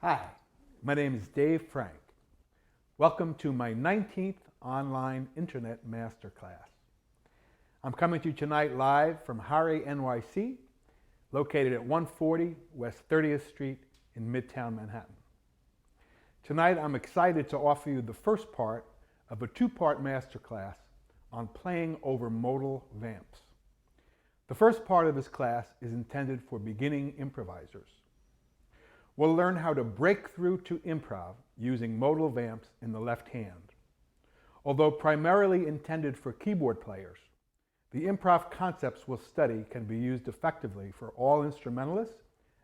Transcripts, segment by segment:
Hi, my name is Дэйв Франк. Welcome to my 19th online internet masterclass. I'm coming to you tonight live from Harry, NYC, located at 140 West 30th Street in Midtown Manhattan. Tonight I'm excited to offer you the first part of a two-part masterclass on playing over modal vamps. The first part of this class is intended for beginning improvisers. We'll learn how to break through to improv using modal vamps in the left hand. Although primarily intended for keyboard players, the improv concepts we'll study can be used effectively for all instrumentalists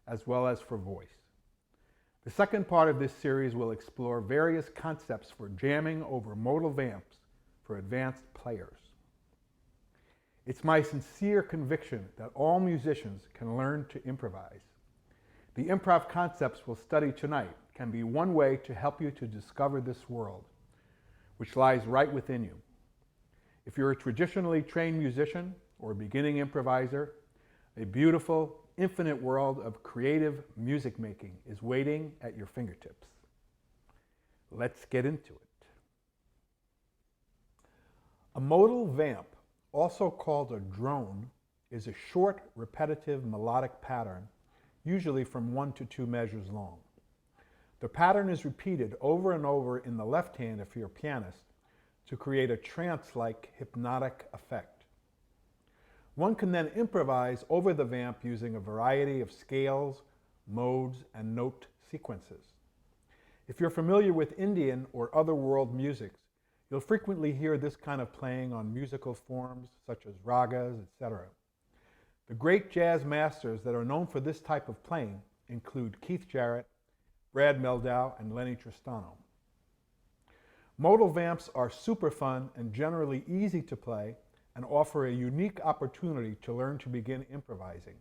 as well as for voice. The second part of this series will explore various concepts for jamming over modal vamps for advanced players. It's my sincere conviction that all musicians can learn to improvise. The improv concepts we'll study tonight can be one way to help you to discover this world, which lies right within you. If you're a traditionally trained musician or a beginning improviser, a beautiful, infinite world of creative music making is waiting at your fingertips. Let's get into it. A modal vamp, also called a drone, is a short, repetitive melodic pattern, usually from 1 to 2 measures long. The pattern is repeated over and over in the left hand if you're a pianist to create a trance-like hypnotic effect. One can then improvise over the vamp using a variety of scales, modes, and note sequences. If you're familiar with Indian or other world musics, you'll frequently hear this kind of playing on musical forms such as ragas, etc. The great jazz masters that are known for this type of playing include Keith Jarrett, Brad Mehldau, and Lenny Tristano. Modal vamps are super fun and generally easy to play and offer a unique opportunity to learn to begin improvising.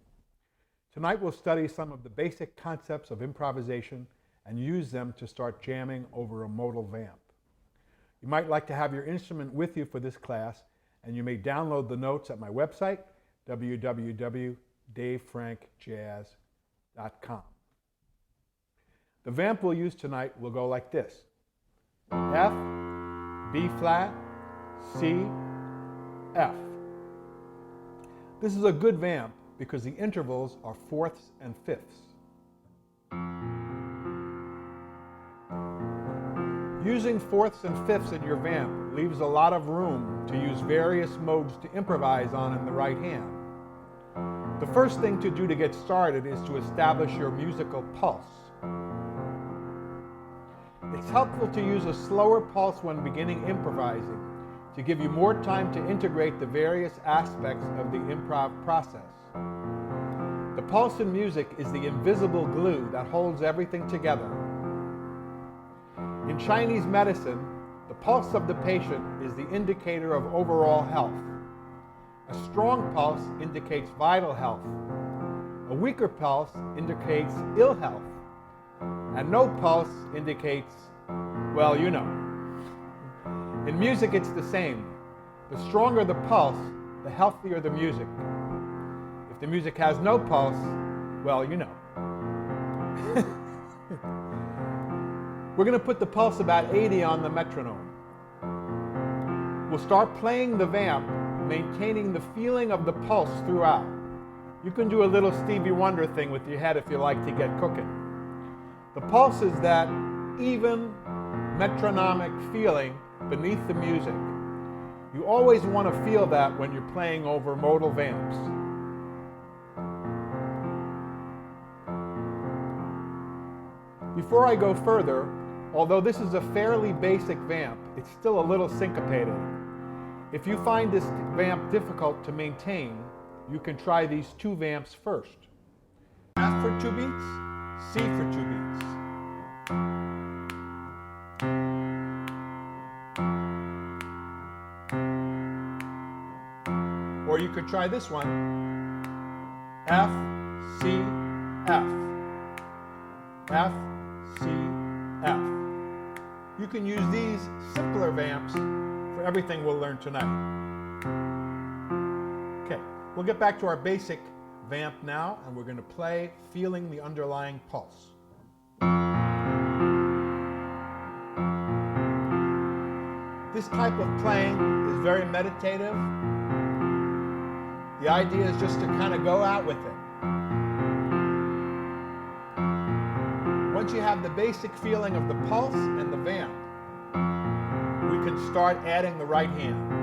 Tonight we'll study some of the basic concepts of improvisation and use them to start jamming over a modal vamp. You might like to have your instrument with you for this class, and you may download the notes at my website, www.davefrankjazz.com. The vamp we'll use tonight will go like this: F, B flat, C, F. This is a good vamp because the intervals are fourths and fifths. Using fourths and fifths in your vamp leaves a lot of room to use various modes to improvise on in the right hand. The first thing to do to get started is to establish your musical pulse. It's helpful to use a slower pulse when beginning improvising to give you more time to integrate the various aspects of the improv process. The pulse in music is the invisible glue that holds everything together. In Chinese medicine, the pulse of the patient is the indicator of overall health. A strong pulse indicates vital health. A weaker pulse indicates ill health. And no pulse indicates, well, you know. In music, it's the same. The stronger the pulse, the healthier the music. If the music has no pulse, well, you know. We're going to put the pulse about 80 on the metronome. We'll start playing the vamp, maintaining the feeling of the pulse throughout. You can do a little Stevie Wonder thing with your head if you like to get cooking. The pulse is that even metronomic feeling beneath the music. You always want to feel that when you're playing over modal vamps. Before I go further, although this is a fairly basic vamp, it's still a little syncopated. If you find this vamp difficult to maintain, you can try these two vamps first. F for 2 beats, C for 2 beats. Or you could try this one, F, C, F, F, C, F. You can use these simpler vamps for everything we'll learn tonight. Okay, we'll get back to our basic vamp now, and we're going to play feeling the underlying pulse. This type of playing is very meditative. The idea is just to kind of go out with it. Once you have the basic feeling of the pulse and the vamp, we can start adding the right hand.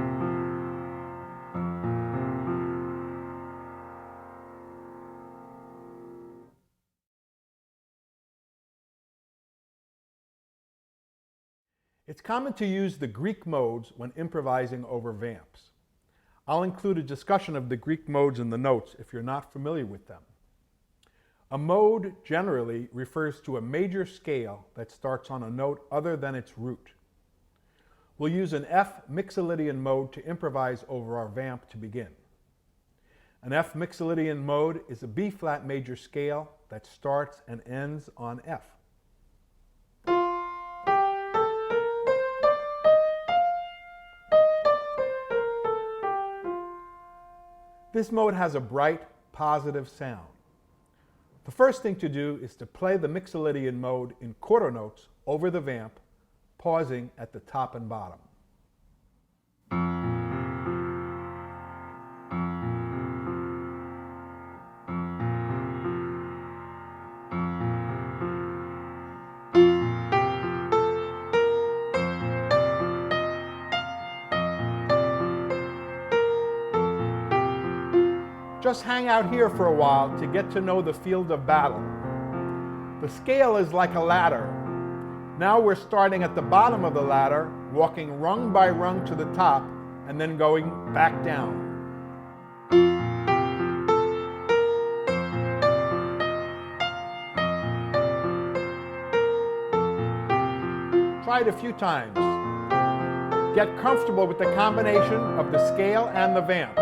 It's common to use the Greek modes when improvising over vamps. I'll include a discussion of the Greek modes in the notes if you're not familiar with them. A mode generally refers to a major scale that starts on a note other than its root. We'll use an F Mixolydian mode to improvise over our vamp to begin. An F Mixolydian mode is a B-flat major scale that starts and ends on F. This mode has a bright, positive sound. The first thing to do is to play the Mixolydian mode in quarter notes over the vamp, pausing at the top and bottom. Just hang out here for a while to get to know the field of battle. The scale is like a ladder. Now we're starting at the bottom of the ladder, walking rung by rung to the top, and then going back down. Try it a few times. Get comfortable with the combination of the scale and the vamp.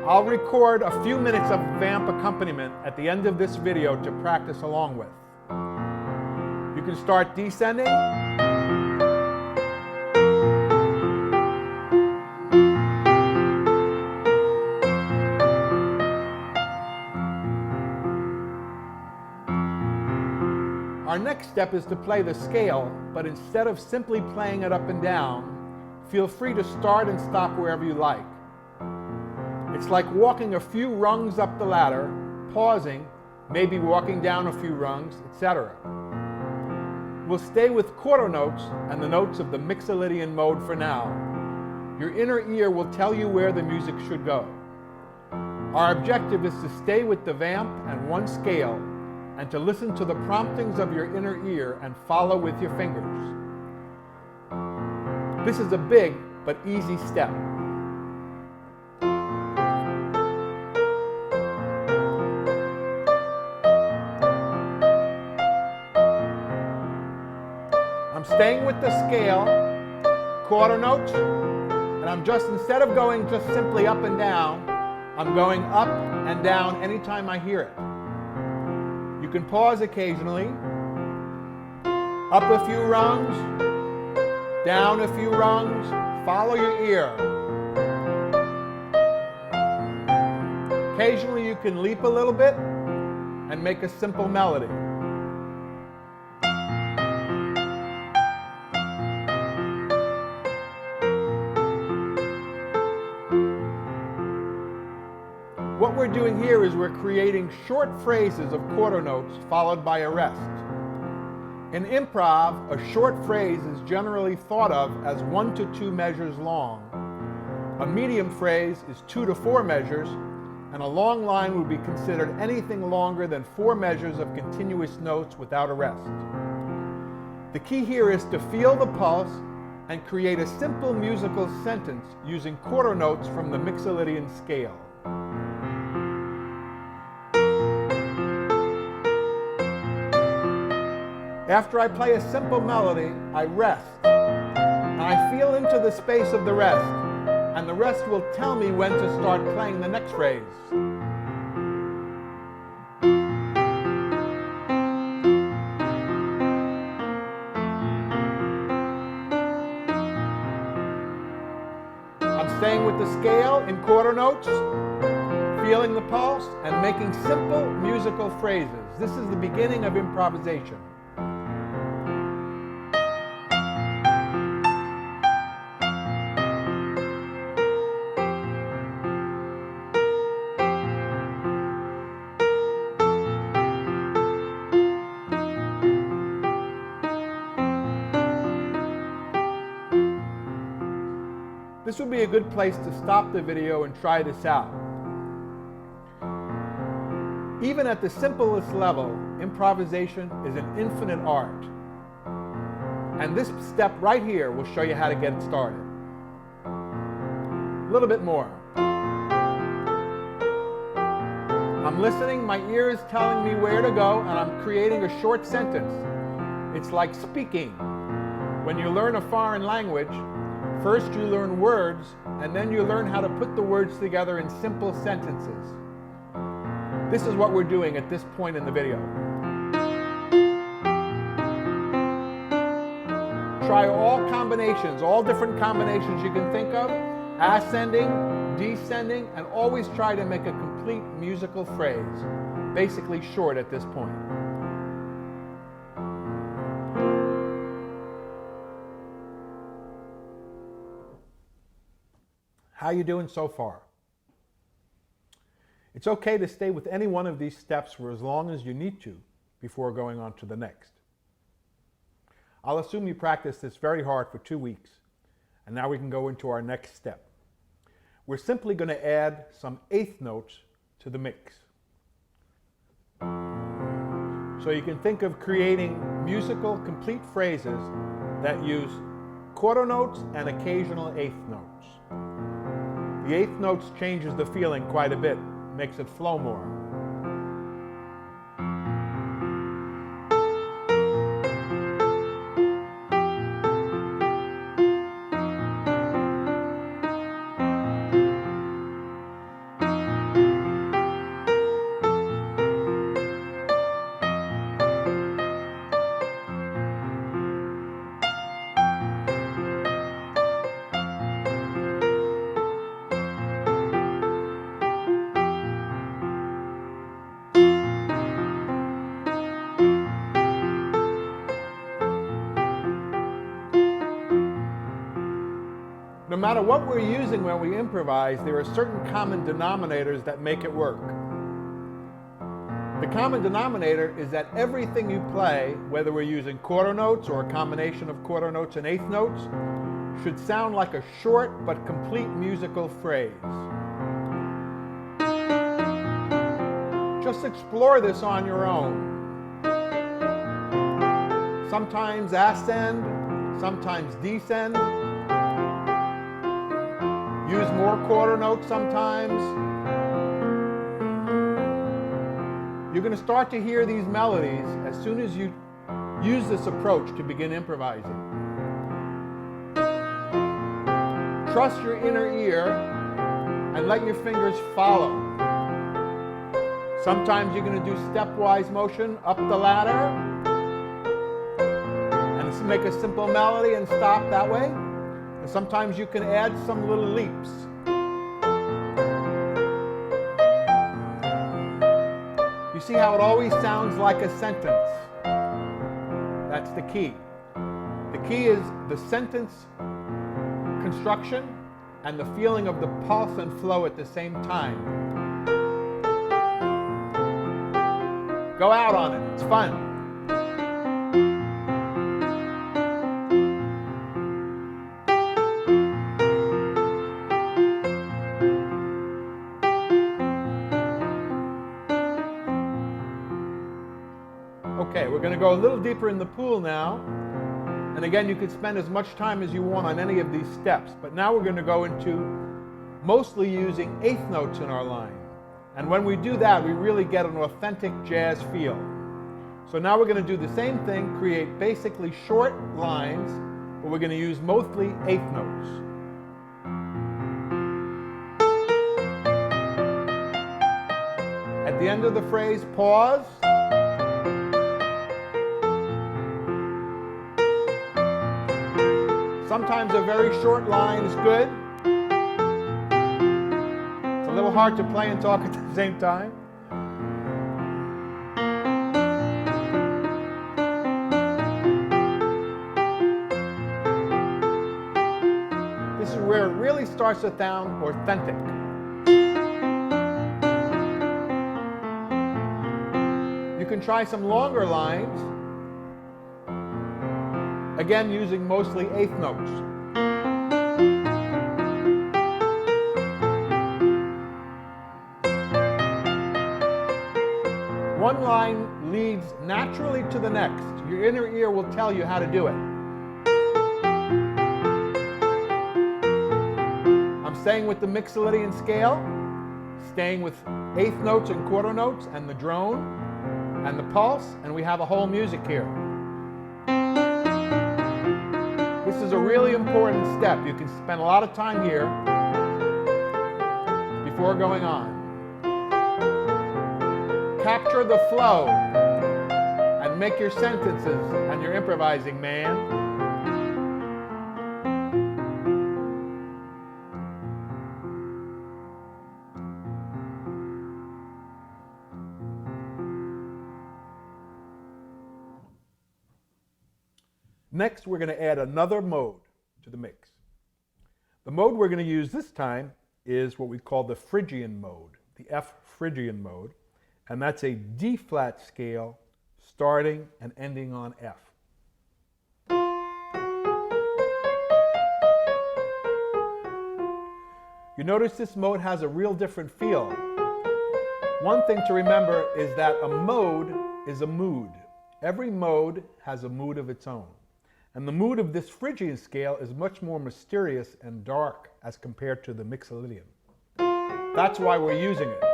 I'll record a few minutes of vamp accompaniment at the end of this video to practice along with. You can start descending. Our next step is to play the scale, but instead of simply playing it up and down, feel free to start and stop wherever you like. It's like walking a few rungs up the ladder, pausing, maybe walking down a few rungs, etc. We'll stay with quarter notes and the notes of the Mixolydian mode for now. Your inner ear will tell you where the music should go. Our objective is to stay with the vamp and one scale, and to listen to the promptings of your inner ear and follow with your fingers. This is a big but easy step. I'm staying with the scale, quarter notes, and I'm just, instead of going just simply up and down, I'm going up and down anytime I hear it. You can pause occasionally, up a few rungs, down a few rungs, follow your ear. Occasionally you can leap a little bit and make a simple melody. What we're doing here is we're creating short phrases of quarter notes followed by a rest. In improv, a short phrase is generally thought of as 1 to 2 measures long. A medium phrase is 2 to 4 measures, and a long line would be considered anything longer than 4 measures of continuous notes without a rest. The key here is to feel the pulse and create a simple musical sentence using quarter notes from the Mixolydian scale. After I play a simple melody, I rest, and I feel into the space of the rest, and the rest will tell me when to start playing the next phrase. I'm staying with the scale in quarter notes, feeling the pulse, and making simple musical phrases. This is the beginning of improvisation. This would be a good place to stop the video and try this out. Even at the simplest level, improvisation is an infinite art. And this step right here will show you how to get it started. A little bit more. I'm listening, my ear is telling me where to go, and I'm creating a short sentence. It's like speaking. When you learn a foreign language, first you learn words, and then you learn how to put the words together in simple sentences. This is what we're doing at this point in the video. Try all combinations, all different combinations you can think of, ascending, descending, and always try to make a complete musical phrase, basically short at this point. How you doing so far? It's okay to stay with any one of these steps for as long as you need to before going on to the next. I'll assume you practiced this very hard for 2 weeks, and now we can go into our next step. We're simply going to add some eighth notes to the mix. So you can think of creating musical complete phrases that use quarter notes and occasional eighth notes. The eighth notes changes the feeling quite a bit, makes it flow more. No matter what we're using when we improvise, there are certain common denominators that make it work. The common denominator is that everything you play, whether we're using quarter notes or a combination of quarter notes and eighth notes, should sound like a short but complete musical phrase. Just explore this on your own. Sometimes ascend, sometimes descend. Use more quarter notes sometimes. You're going to start to hear these melodies as soon as you use this approach to begin improvising. Trust your inner ear and let your fingers follow. Sometimes you're going to do stepwise motion up the ladder and make a simple melody and stop that way. And sometimes you can add some little leaps. You see how it always sounds like a sentence? That's the key. The key is the sentence construction and the feeling of the pulse and flow at the same time. Go out on it. It's fun. Okay, we're going to go a little deeper in the pool now. And again, you could spend as much time as you want on any of these steps. But now we're going to go into mostly using eighth notes in our line. And when we do that, we really get an authentic jazz feel. So now we're going to do the same thing, create basically short lines, but we're going to use mostly eighth notes. At the end of the phrase, pause. Sometimes a very short line is good. It's a little hard to play and talk at the same time. This is where it really starts to sound authentic. You can try some longer lines. Again, using mostly eighth notes. one line leads naturally to the next. Your inner ear will tell you how to do it. I'm staying with the Mixolydian scale, staying with eighth notes and quarter notes and the drone and the pulse, and we have a whole music here. This is a really important step. You can spend a lot of time here before going on. Capture the flow and make your sentences and your improvising, man. Next, we're going to add another mode to the mix. The mode we're going to use this time is what we call the Phrygian mode, the F Phrygian mode, and that's a D-flat scale starting and ending on F. You notice this mode has a real different feel. One thing to remember is that a mode is a mood. Every mode has a mood of its own. And the mood of this Phrygian scale is much more mysterious and dark as compared to the Mixolydian. That's why we're using it.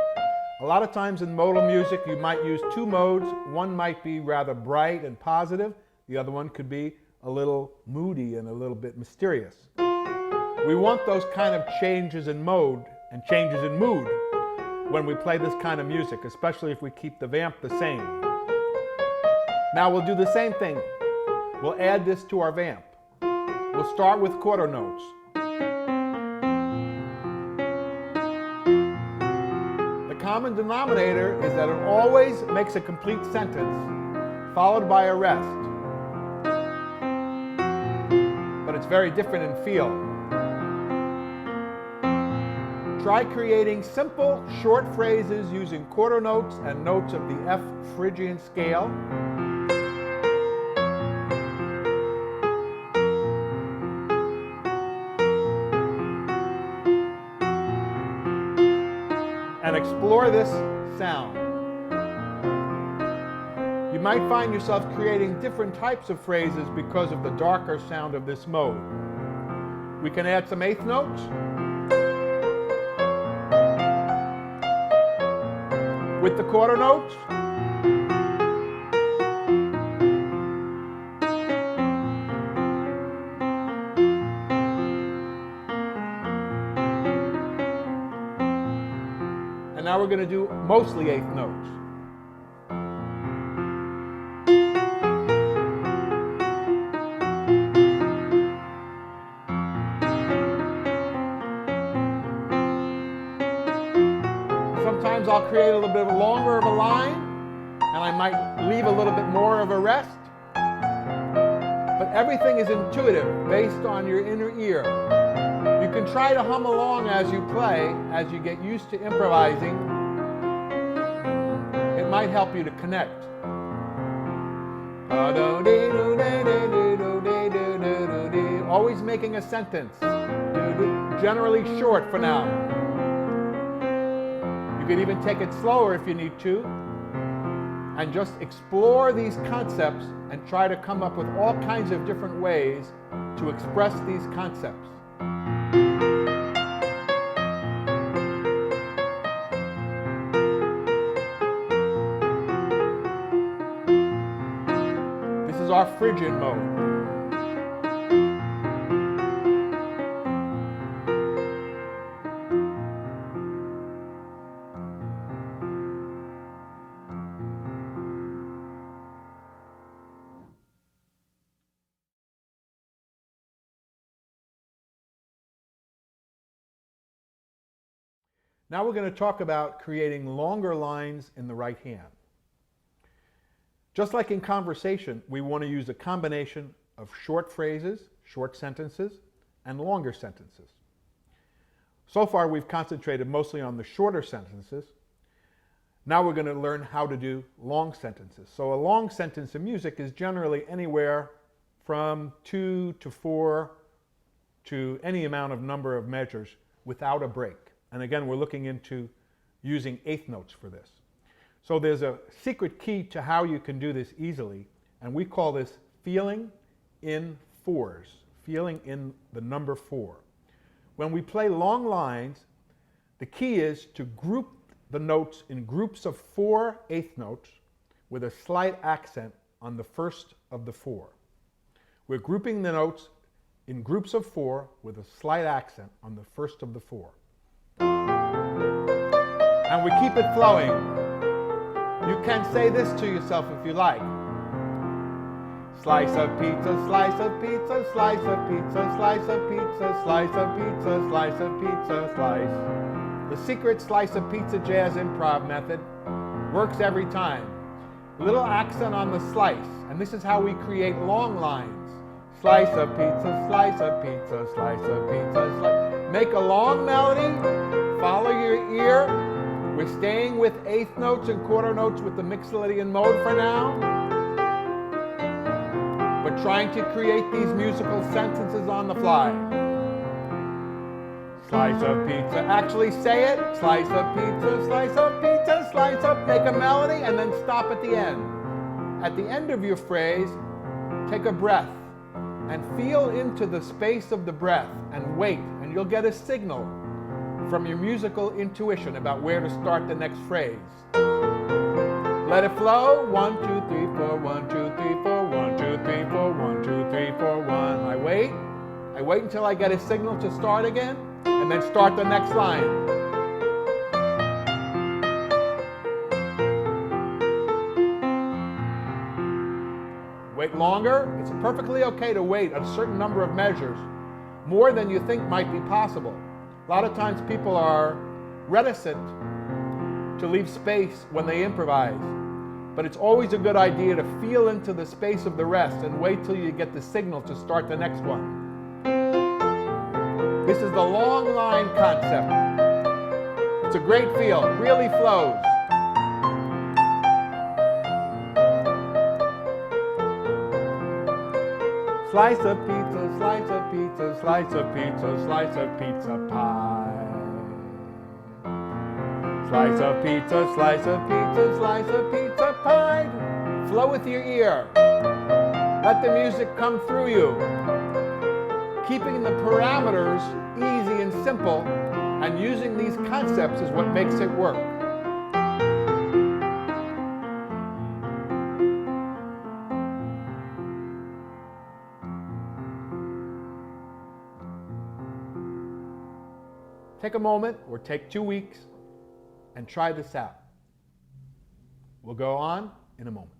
A lot of times in modal music you might use two modes. One might be rather bright and positive. The other one could be a little moody and a little bit mysterious. We want those kind of changes in mode and changes in mood when we play this kind of music, especially if we keep the vamp the same. Now we'll do the same thing. We'll add this to our vamp. We'll start with quarter notes. The common denominator is that it always makes a complete sentence followed by a rest. But it's very different in feel. Try creating simple, short phrases using quarter notes and notes of the F Phrygian scale. And explore this sound. You might find yourself creating different types of phrases because of the darker sound of this mode. We can add some eighth notes. With the quarter notes. And now we're going to do mostly eighth notes. Sometimes I'll create a little bit longer of a line, and I might leave a little bit more of a rest. But everything is intuitive, based on your inner ear. You can try to hum along as you play, as you get used to improvising. It might help you to connect. Always making a sentence, generally short for now. You can even take it slower if you need to, and just explore these concepts and try to come up with all kinds of different ways to express these concepts. This is our Phrygian mode. Now we're going to talk about creating longer lines in the right hand. Just like in conversation, we want to use a combination of short phrases, short sentences, and longer sentences. So far we've concentrated mostly on the shorter sentences. Now we're going to learn how to do long sentences. So a long sentence in music is generally anywhere from 2 to 4 to any amount of number of measures without a break. And again, we're looking into using eighth notes for this. So there's a secret key to how you can do this easily, and we call this feeling in fours, feeling in the number 4. When we play long lines, the key is to group the notes in groups of 4 eighth notes with a slight accent on the first of the 4. We're grouping the notes in groups of 4 with a slight accent on the first of the 4. And we keep it flowing. You can say this to yourself if you like. Slice of pizza, slice of pizza, slice of pizza, slice of pizza, slice of pizza, slice of pizza, slice. The secret slice of pizza jazz improv method works every time. Little accent on the slice, and this is how we create long lines. Slice of pizza, slice of pizza, slice of pizza, slice. Make a long melody, follow your ear. We're staying with eighth notes and quarter notes with the Mixolydian mode for now, but trying to create these musical sentences on the fly. Slice of pizza, actually say it. Slice of pizza, slice of pizza, slice of, make a melody and then stop at the end. At the end of your phrase, take a breath and feel into the space of the breath and wait, and you'll get a signal from your musical intuition about where to start the next phrase. Let it flow. 1, 2, 3, 4, 1, 2, 3, 4, 1, 2, 3, 4, 1, 2, 3, 4, 1. I wait until I get a signal to start again, and then start the next line. Wait longer. It's perfectly okay to wait a certain number of measures, more than you think might be possible. A lot of times people are reticent to leave space when they improvise, but it's always a good idea to feel into the space of the rest and wait till you get the signal to start the next one. This is the long line concept. It's a great feel, it really flows. Slice of pizza, slice of pizza, slice of pizza, slice of pizza pie. Slice of pizza, slice of pizza, slice of pizza pie. Flow with your ear. Let the music come through you. Keeping the parameters easy and simple, and using these concepts is what makes it work. Take a moment, or take 2 weeks, and try this out. We'll go on in a moment.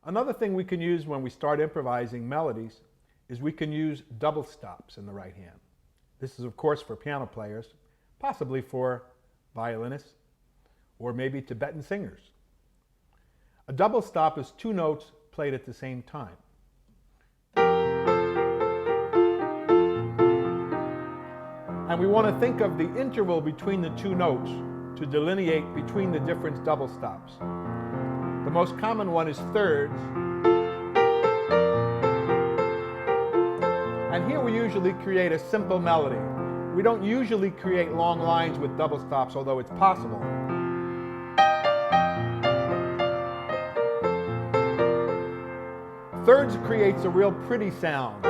Another thing we can use when we start improvising melodies is we can use double stops in the right hand. This is, of course, for piano players, possibly for violinists, or maybe Tibetan singers. A double stop is 2 notes played at the same time. And we want to think of the interval between the 2 notes to delineate between the different double stops. The most common one is thirds. And here we usually create a simple melody. We don't usually create long lines with double stops, although it's possible. Thirds creates a real pretty sound.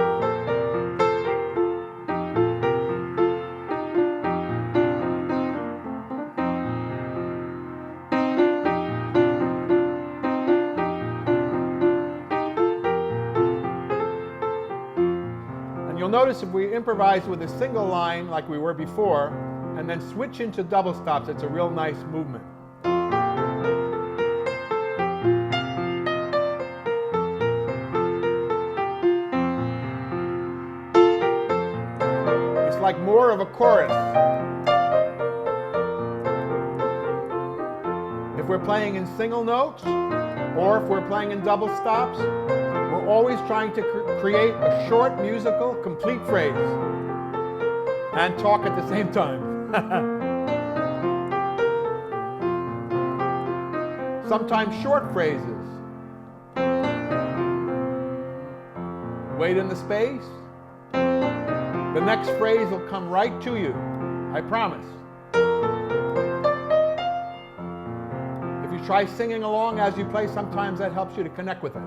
And you'll notice if we improvise with a single line like we were before, and then switch into double stops, it's a real nice movement. Like more of a chorus. If we're playing in single notes, or if we're playing in double stops, we're always trying to create a short musical complete phrase and talk at the same time. Sometimes short phrases. Wait in the space. The next phrase will come right to you. I promise. If you try singing along as you play, sometimes that helps you to connect with it.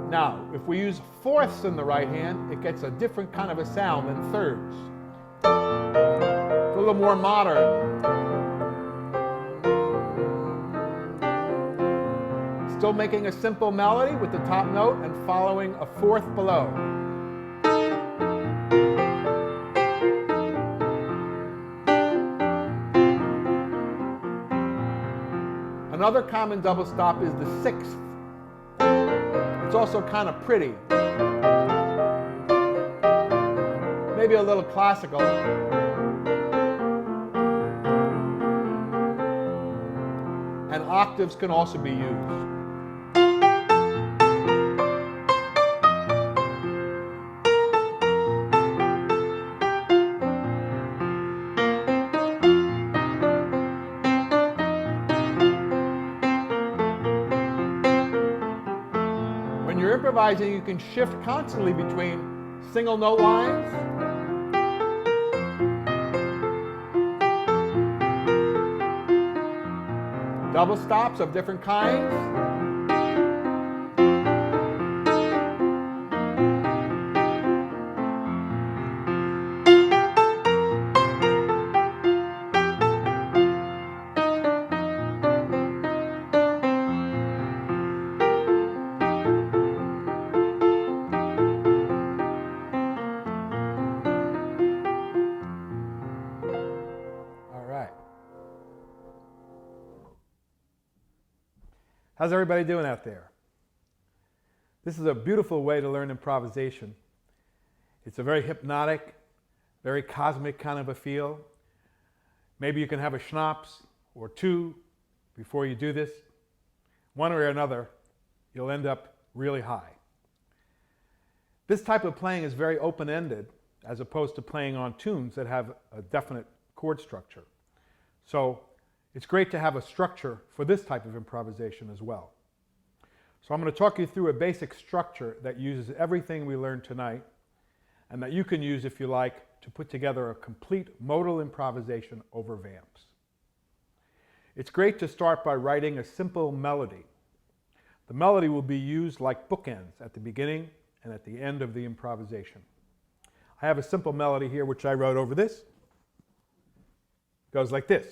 Now, if we use fourths in the right hand, it gets a different kind of a sound than thirds. It's a little more modern. Still making a simple melody with the top note and following a fourth below. Another common double stop is the sixth. It's also kind of pretty. Maybe a little classical. And octaves can also be used. When you're improvising, you can shift constantly between single note lines, double stops of different kinds, How's everybody doing out there? This is a beautiful way to learn improvisation. It's a very hypnotic, very cosmic kind of a feel. Maybe you can have a schnapps or two before you do this. One way or another, you'll end up really high. This type of playing is very open-ended as opposed to playing on tunes that have a definite chord structure. So it's great to have a structure for this type of improvisation as well. So I'm going to talk you through a basic structure that uses everything we learned tonight and that you can use, if you like, to put together a complete modal improvisation over Vamps. It's great to start by writing a simple melody. The melody will be used like bookends at the beginning and at the end of the improvisation. I have a simple melody here which I wrote over this. It goes like this.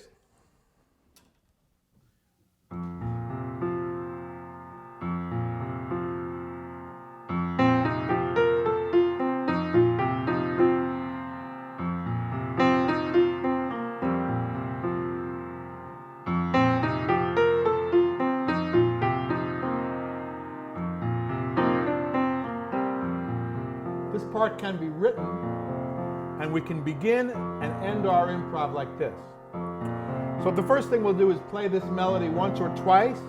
This part can be written, and we can begin and end our improv like this. So the first thing we'll do is play this melody once or twice,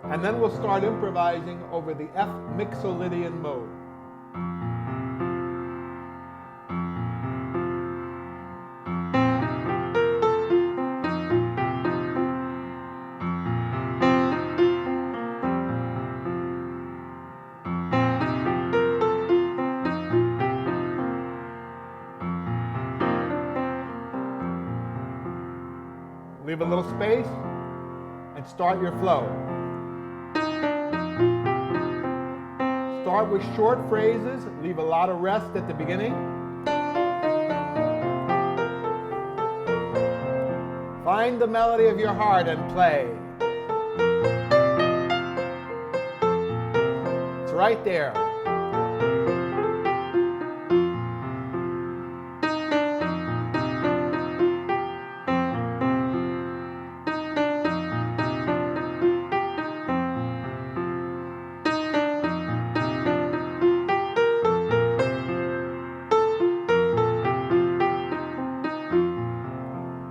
and then we'll start improvising over the F mixolydian mode. Leave a little space and start your flow. Start with short phrases, leave a lot of rest at the beginning. Find the melody of your heart and play. It's right there.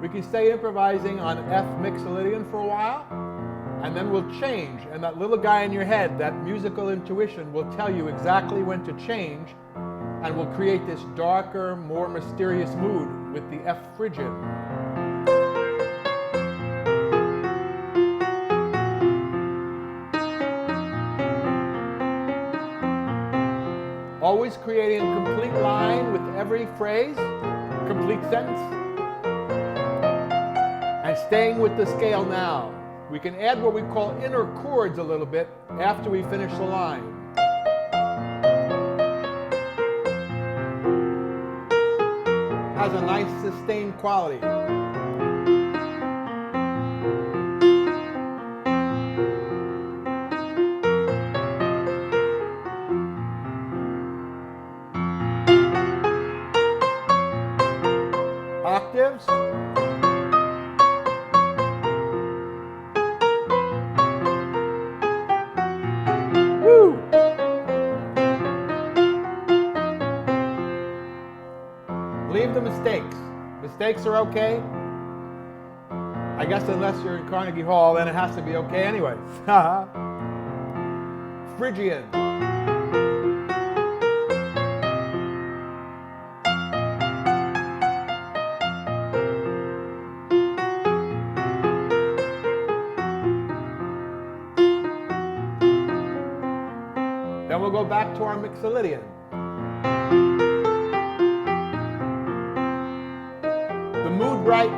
We can stay improvising on F mixolydian for a while, and then we'll change, and that little guy in your head, that musical intuition, will tell you exactly when to change, and will create this darker, more mysterious mood with the F Phrygian. Always creating a complete line with every phrase, complete sentence, and staying with the scale now. We can add what we call inner chords a little bit after we finish the line. Has a nice sustained quality. Octaves. Woo! Leave the mistakes. Mistakes are okay. I guess unless you're in Carnegie Hall, then it has to be okay anyway. Phrygian. Then we'll go back to our Mixolydian. The mood brightens.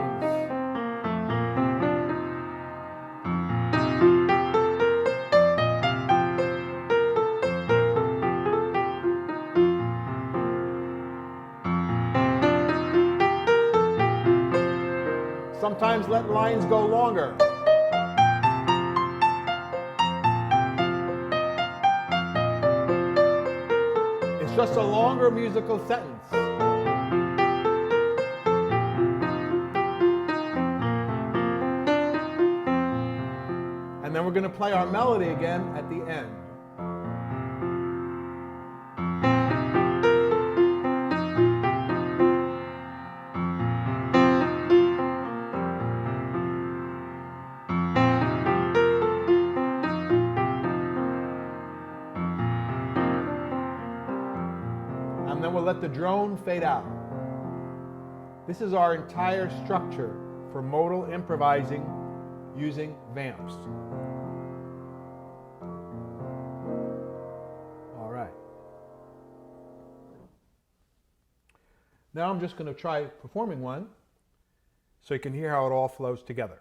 Sometimes let lines go longer. It's just a longer musical sentence. And then we're going to play our melody again at the end. And then we'll let the drone fade out. This is our entire structure for modal improvising using Vamps. All right. Now I'm just going to try performing one so you can hear how it all flows together.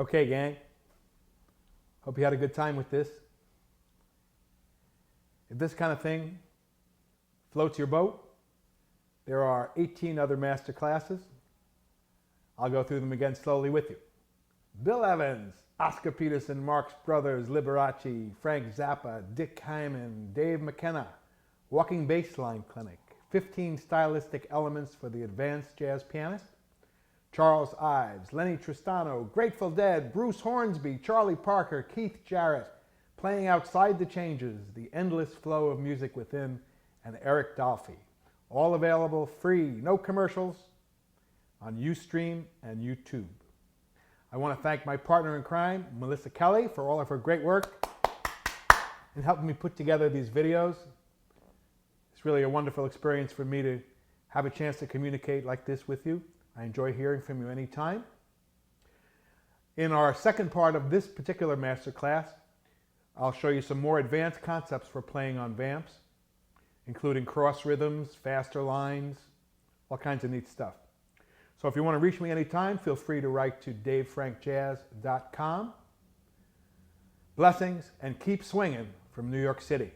Okay, gang. Hope you had a good time with this. If this kind of thing floats your boat, there are 18 other master classes. I'll go through them again slowly with you. Bill Evans, Oscar Peterson, Marx Brothers, Liberace, Frank Zappa, Dick Hyman, Dave McKenna, Walking Bassline Clinic, 15 stylistic elements for the advanced jazz pianist, Charles Ives, Lenny Tristano, Grateful Dead, Bruce Hornsby, Charlie Parker, Keith Jarrett, Playing Outside the Changes, The Endless Flow of Music Within, and Eric Dolphy. All available free, no commercials, on Ustream and YouTube. I want to thank my partner in crime, Melissa Kelly, for all of her great work in helping me put together these videos. It's really a wonderful experience for me to have a chance to communicate like this with you. I enjoy hearing from you anytime. In our second part of this particular masterclass, I'll show you some more advanced concepts for playing on Vamps, including cross rhythms, faster lines, all kinds of neat stuff. So if you want to reach me anytime, feel free to write to davefrankjazz.com. Blessings and keep swinging from New York City.